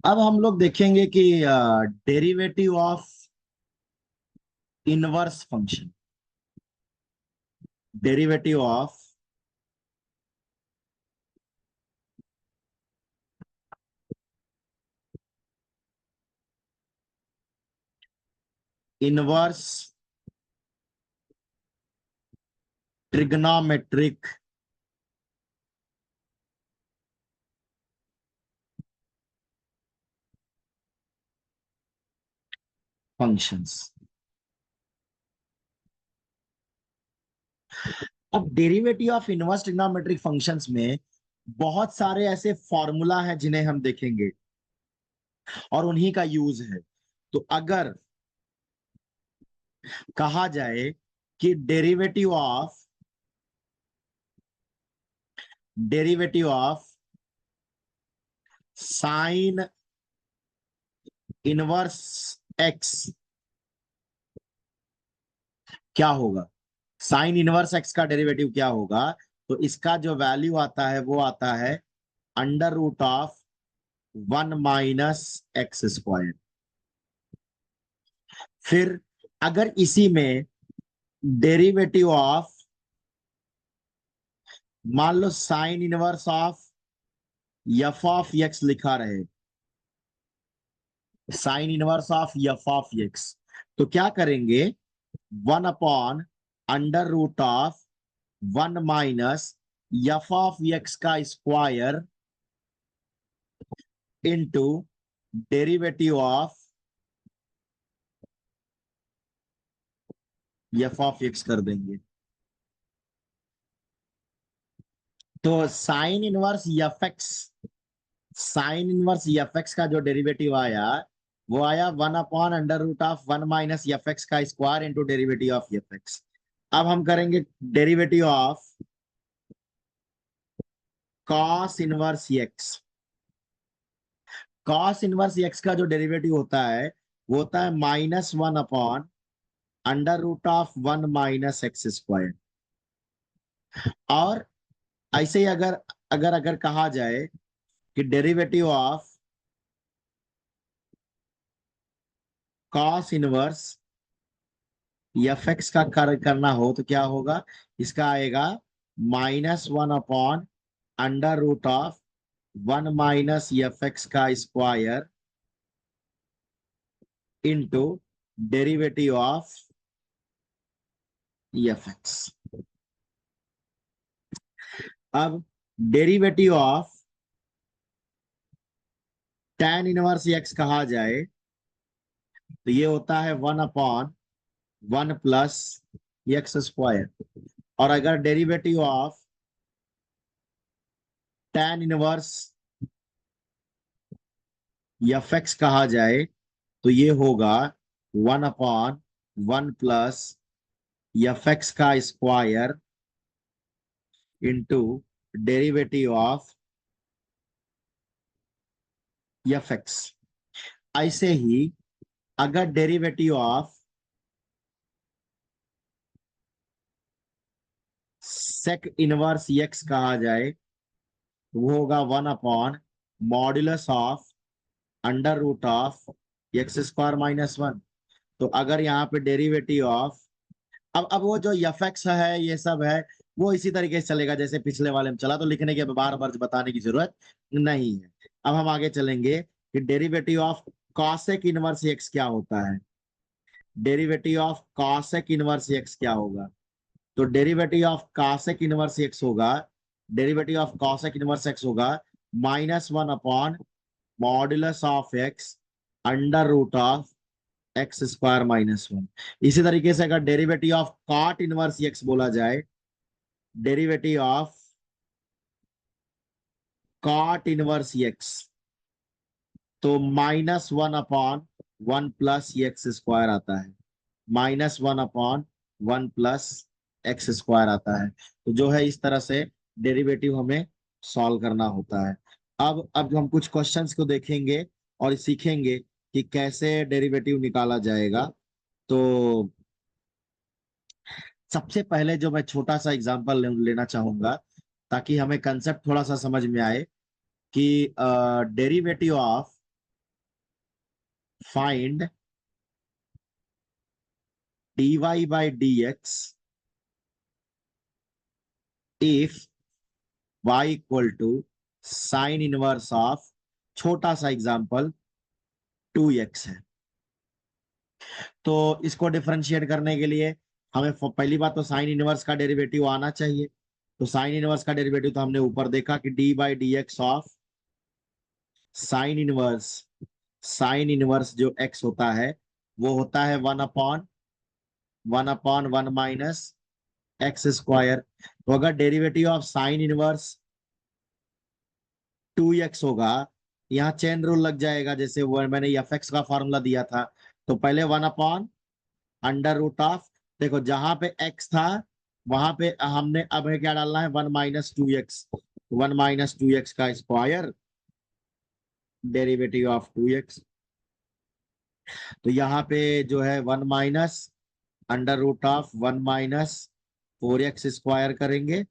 अब हम लोग देखेंगे कि derivative of inverse function. Derivative of inverse trigonometric functions. अब derivative of inverse trigonometric functions में बहुत सारे ऐसे फॉर्मूला हैं जिन्हें हम देखेंगे और उन्हीं का यूज है। तो अगर कहा जाए कि derivative of sine inverse x क्या होगा, साइन इनवर्स एक्स का डेरिवेटिव क्या होगा, तो इसका जो वैल्यू आता है वो आता है √(1 - x²। फिर अगर इसी में डेरिवेटिव ऑफ, मान लो साइन इनवर्स ऑफ f(x) लिखा रहे, साइन इनवर्स ऑफ f(x), तो क्या करेंगे, 1/√(1 - f(x) का square into derivative of f(x) कर देंगे। तो साइन इनवर्स f(x) का जो डेरिवेटिव आया वो आया 1/√(1 - f(x) का square into derivative of f(x). अब हम करेंगे derivative of cos inverse x। Cos inverse x का जो डेरिवेटिव होता है वो होता है -1/√(1 - x²। और ऐसे ही अगर अगर अगर कहा जाए कि derivative of cos inverse f(x) का करना हो तो क्या होगा, इसका आएगा -1/√(1 - f(x) का square into derivative of f(x). अब derivative of tan inverse x कहा जाए तो ये होता है 1/1 + x²। और अगर derivative of tan inverse f(x) कहा जाए तो ये होगा 1/1 + f(x) का square into derivative of f(x). ऐसे ही अगर derivative of sec inverse x कहा जाए तो वो होगा 1/मॉड्यूलस ऑफ √(x²-1। तो अगर यहाँ पे डेरिवेटिव ऑफ, अब वो जो f(x) है ये सब है वो इसी तरीके से चलेगा जैसे पिछले वाले में चला, तो लिखने के बार बार बताने की जरूरत नहीं है। अब हम आगे चलेंगे कि derivative of cosec inverse x क्या होता है। Derivative of cosec inverse x क्या होगा, तो derivative of cosec inverse x होगा, derivative of cosec inverse x होगा -1/मॉड्यूलस ऑफ x √(x²-1। इसी तरीके से अगर derivative of cot inverse x बोला जाए, derivative of cot inverse x तो -1/1 + x² आता है, -1/1 + x² आता है। तो जो है इस तरह से डेरिवेटिव हमें सॉल्व करना होता है। अब हम कुछ क्वेश्चंस को देखेंगे और सीखेंगे कि कैसे डेरिवेटिव निकाला जाएगा। तो सबसे पहले जो मैं छोटा सा एग्जांपल लेना चाहूंगा ताकि हमें कंसेप्ट थोड़ा सा समझ में आए कि derivative of find dy by dx if y equal to sine inverse of, छोटा सा एग्जांपल 2x है। तो इसको डिफरेंशिएट करने के लिए हमें पहली बात तो साइन इनवर्स का डेरिवेटिव आना चाहिए। तो साइन इनवर्स का डेरिवेटिव तो हमने ऊपर देखा कि D by d x of sine inverse जो x होता है वो होता है 1 अपॉन 1 माइनस एक्स स्क्वायर। तो अगर derivative of sine inverse 2x होगा, यहाँ चेन रूल लग जाएगा, जैसे वो मैंने एफ एक्स का फॉर्मूला दिया था। तो पहले 1 अपॉन अंडर रूट ऑफ, देखो जहां पे x था वहां पे हमने अब है क्या डालना है, 1 माइनस 2x, 1 माइनस 2x का स्क्वायर डेरिवेटिव ऑफ 2x। तो यहाँ पे जो है 1 minus under root of 1 minus 4x square करेंगे,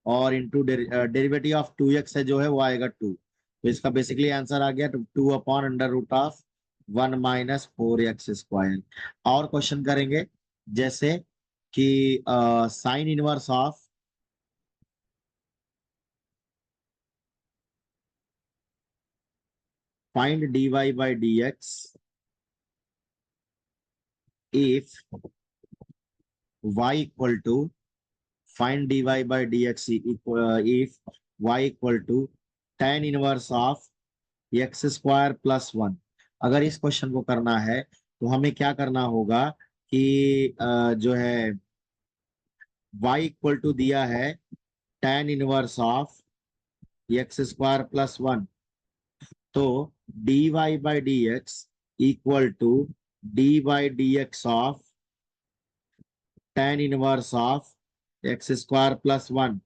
और इंटू डेरिवेटिव ऑफ 2x है जो है वो आएगा 2। तो इसका बेसिकली आंसर आ गया 2 upon under root of 1 minus 4x square. और क्वेश्चन करेंगे जैसे कि sine inverse of find dy by dx if y equal to find dy by dx if y equal to tan inverse of x square plus 1। अगर इस question को करना है तो हमें क्या करना होगा कि जो है y इक्वल टू दिया है tan inverse of x square plus 1। तो dy by dx equal to d by d x of tan inverse of x square plus 1।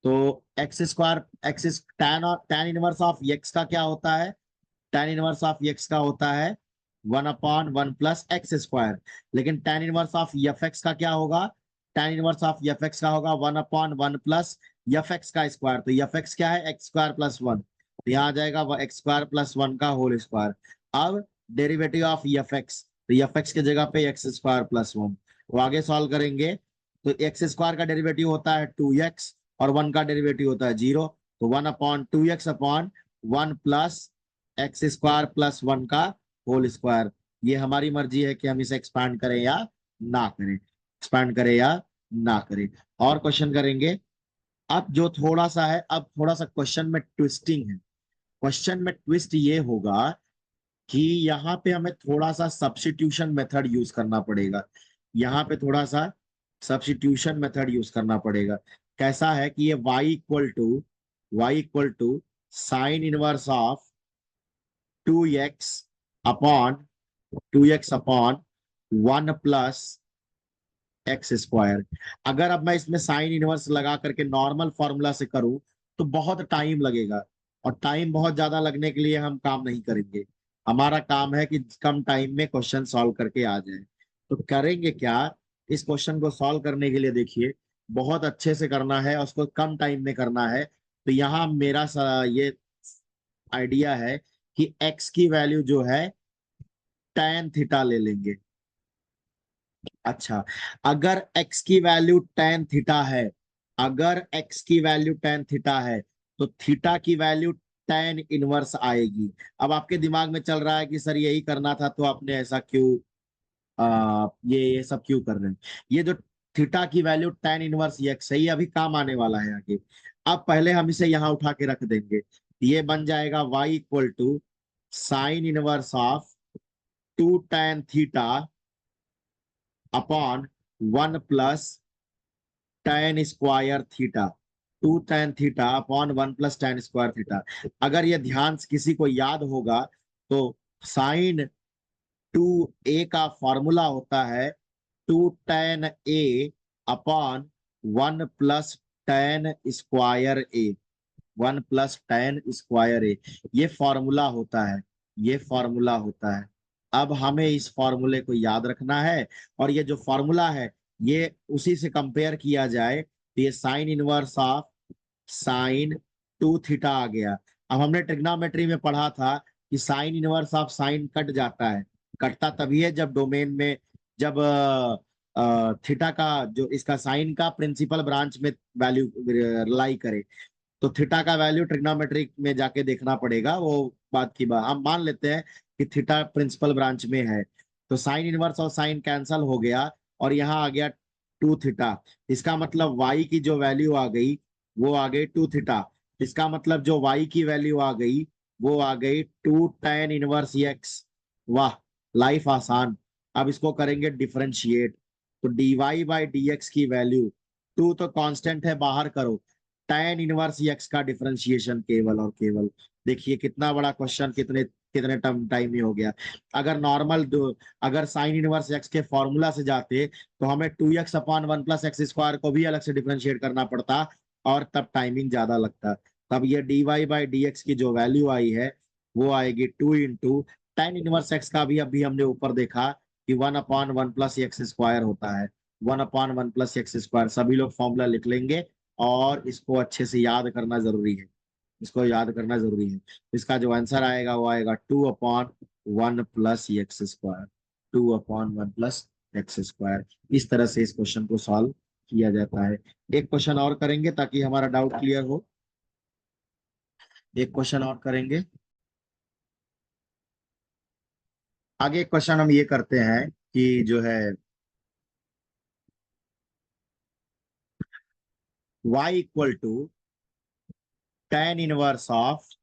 तो x square x tan inverse of x का क्या होता है, tan inverse of x का होता है 1 upon 1 plus x square. लेकिन tan inverse of F x का क्या होगा, tan inverse of F x का होगा 1 अपॉन 1 प्लस एफ एक्स का स्क्वायर। तो एफ एक्स क्या है, एक्स स्क्वायर प्लस 1। तो यहाँ आ जाएगा एक्स स्क्वायर प्लस 1 का होल स्क्वायर। अब डेरिवेटिव ऑफ एफ एक्स, तो एफ एक्स की जगह पे एक्स स्क्वायर प्लस 1। तो आगे सॉल्व करेंगे तो एक्स स्क्वायर का डेरिवेटिव होता है 2x और 1 का डेरिवेटिव होता है 0। तो 1 upon 2x upon 1 plus x square plus 1 का होल स्क्वायर। ये हमारी मर्जी है कि हम इसे एक्सपांड करें या ना करें, एक्सपांड करें या ना करें। और क्वेश्चन करेंगे। अब जो थोड़ा सा है, अब थोड़ा सा क्वेश्चन में ट्विस्टिंग है। क्वेश्चन में ट्विस्ट ये होगा कि यहाँ पे हमें थोड़ा सा सब्स्टिट्यूशन मेथड यूज करना पड़ेगा। यहाँ पे थोड़ा सा सब्स्टिट्यूशन मेथड यूज करना पड़ेगा। कैसा है कि ये y equal to sine inverse of 2x upon 1 plus x square. अगर अब मैं इसमें साइन इनवर्स लगा करके नॉर्मल फॉर्मूला से करूं तो बहुत टाइम लगेगा, और टाइम बहुत ज्यादा लगने के लिए हम काम नहीं करेंगे। हमारा काम है कि कम टाइम में क्वेश्चन सॉल्व करके आ जाए। तो करेंगे क्या, इस क्वेश्चन को सॉल्व करने के लिए देखिए बहुत अच्छे से करना है, उसको कम टाइम में करना है। तो यहाँ मेरा ये आइडिया है कि x की वैल्यू जो है tan थीटा ले लेंगे। अच्छा, अगर x की वैल्यू tan थीटा है, अगर x की वैल्यू tan थीटा है तो थीटा की वैल्यू tan इनवर्स आएगी। अब आपके दिमाग में चल रहा है कि सर यही करना था तो आपने ऐसा क्यों ये सब क्यों कर रहे हैं। ये जो थीटा की वैल्यू tan इनवर्स x है, ये अभी काम आने वाला है आगे। अब पहले हम इसे यहाँ उठा के रख देंगे। ये बन जाएगा y equal to sine inverse of 2 tan theta upon 1 plus tan square theta. 2 tan theta upon 1 plus tan square theta. अगर ये ध्यान से किसी को याद होगा तो साइन 2a का फॉर्मूला होता है 2 tan a upon 1 plus tan square a, 1 plus tan square a। ये फॉर्मूला होता है, ये फॉर्मूला होता है। अब हमें इस फॉर्मूले को याद रखना है, और ये जो फॉर्मूला है ये उसी से कंपेयर किया जाए तो ये sine inverse of sine 2 theta आ गया। अब हमने ट्रिग्नोमेट्री में पढ़ा था कि sine inverse of sine cut जाता है, कटता तभी है जब डोमेन में, जब थीटा का जो इसका साइन का प्रिंसिपल ब्रांच में वैल्यू लाई करे। तो थीटा का वैल्यू ट्रिग्नोमेट्रिक में जाके देखना पड़ेगा, वो बात की बात हम मान लेते हैं कि थीटा प्रिंसिपल ब्रांच में है। तो साइन इनवर्स और साइन कैंसल हो गया और यहाँ आ गया 2 थीटा। इसका मतलब y की जो वैल्यू आ गई वो आ गई 2 थीटा। इसका मतलब जो y की वैल्यू आ गई वो आ गई 2 tan 1x। वाह, लाइफ आसान। अब इसको करेंगे डिफरेंशिएट। तो dy/dx की वैल्यू, 2 तो कांस्टेंट है, बाहर करो। tan 1x का डिफरेंशिएशन केवल और केवल। देखिए कितना बड़ा क्वेश्चन, कितने कितने टाइम में हो गया। अगर नॉर्मल अगर साइन इनवर्स एक्स के फॉर्मूला से जाते तो हमें 2x/1 + x² को भी अलग से डिफरेंशिएट करना पड़ता और तब टाइमिंग ज्यादा लगता। तब ये dy/dx की जो वैल्यू आई है वो आएगी 2 × tan 1x का भी अभी हमने ऊपर देखा कि 1/1 + x² होता है। 1/1 + x², सभी लोग फॉर्मूला लिख लेंगे और इसको अच्छे से याद करना जरूरी है। इसको याद करना जरूरी है। इसका जो आंसर आएगा वो आएगा 2/1 + x²। 2/1 + x²। इस तरह से इस क्वेश्चन को सॉल्व किया जाता है। एक क्वेश्चन और करेंगे ताकि हमारा डाउट क्लियर हो। एक क्वेश्चन और करेंगे। आगे क्वेश्चन हम ये करते हैं कि जो है y = tan 1/3x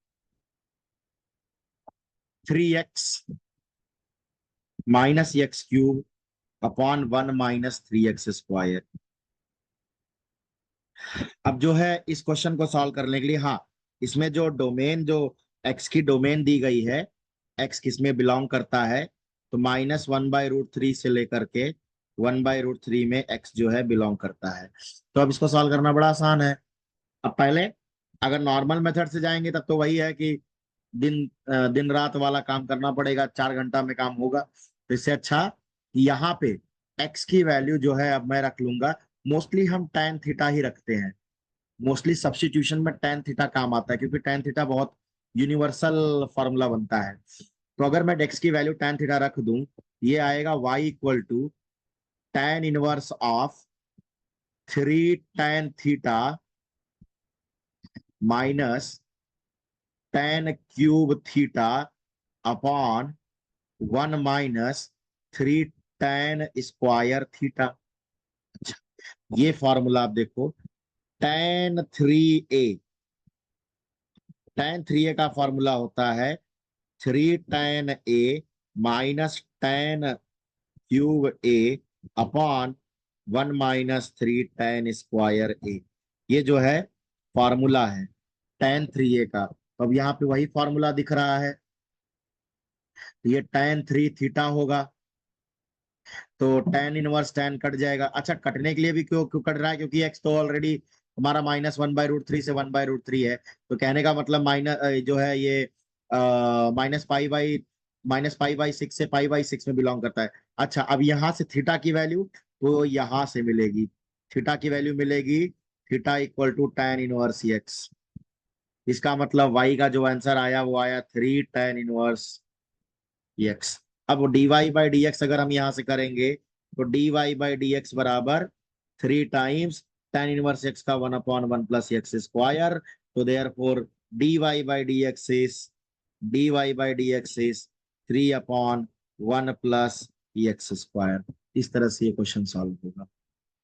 - x³ / 1 - 3x²। अब जो है इस क्वेश्चन को सॉल्व करने के लिए, हाँ, इसमें जो डोमेन, जो x की डोमेन दी गई है, x किस में बिलोंग करता है, तो -1/√3 से लेकर के 1/√3 में x जो है बिलोंग करता है। तो अब इसको सॉल्व करना बड़ा आसान है। अब पहले अगर नॉर्मल मेथड से जाएंगे तब तो वही है कि दिन रात वाला काम करना पड़ेगा, 4 घंटा में काम होगा। तो इससे अच्छा यहाँ पे x की वैल्यू जो है अब मैं रख लूंगा। मोस्टली हम tan थीटा ही रखते हैं। मोस्टली सब्स्टिट्यूशन में tan थीटा काम आता है क्योंकि tan थीटा बहुत यूनिवर्सल फॉर्मूला बनता है। तो अगर मैं x की वैल्यू tan थीटा रख दूं, ये आएगा y = tan 1/3 tan theta -tan³ theta upon 1 - 3 tan² theta. अच्छा, ये फॉर्मूला आप देखो। tan 3a का फॉर्मूला होता है 3 tan a -tan³ a upon 1 - 3 tan²a। ये जो है फॉर्मूला है tan 3a का। तो अब यहाँ पे वही फॉर्मूला दिख रहा है। तो ये tan 3 थीटा होगा। तो tan 1 tan कट जाएगा। अच्छा, कटने के लिए भी क्यों क्यों कट रहा है? क्योंकि x तो ऑलरेडी हमारा -1/√3 से 1/√3 है। तो कहने का मतलब माइनस जो है ये -π/6 से π/6 में बिलोंग करता है। अच्छा, अब यहाँ से थीटा की वैल्यू तो यहाँ से मिलेगी। थीटा की वैल्यू मिलेगी थीटा = tan 1x। इसका मतलब y का जो आंसर आया वो आया 3 tan 1x। अब dy/dx अगर हम यहाँ से करेंगे तो dy/dx बराबर 3 टाइम्स tan 1x का 1/1 + x²। तो देयरफॉर dy/dx इज 3/1 + x²। इस तरह से ये क्वेश्चन सॉल्व होगा।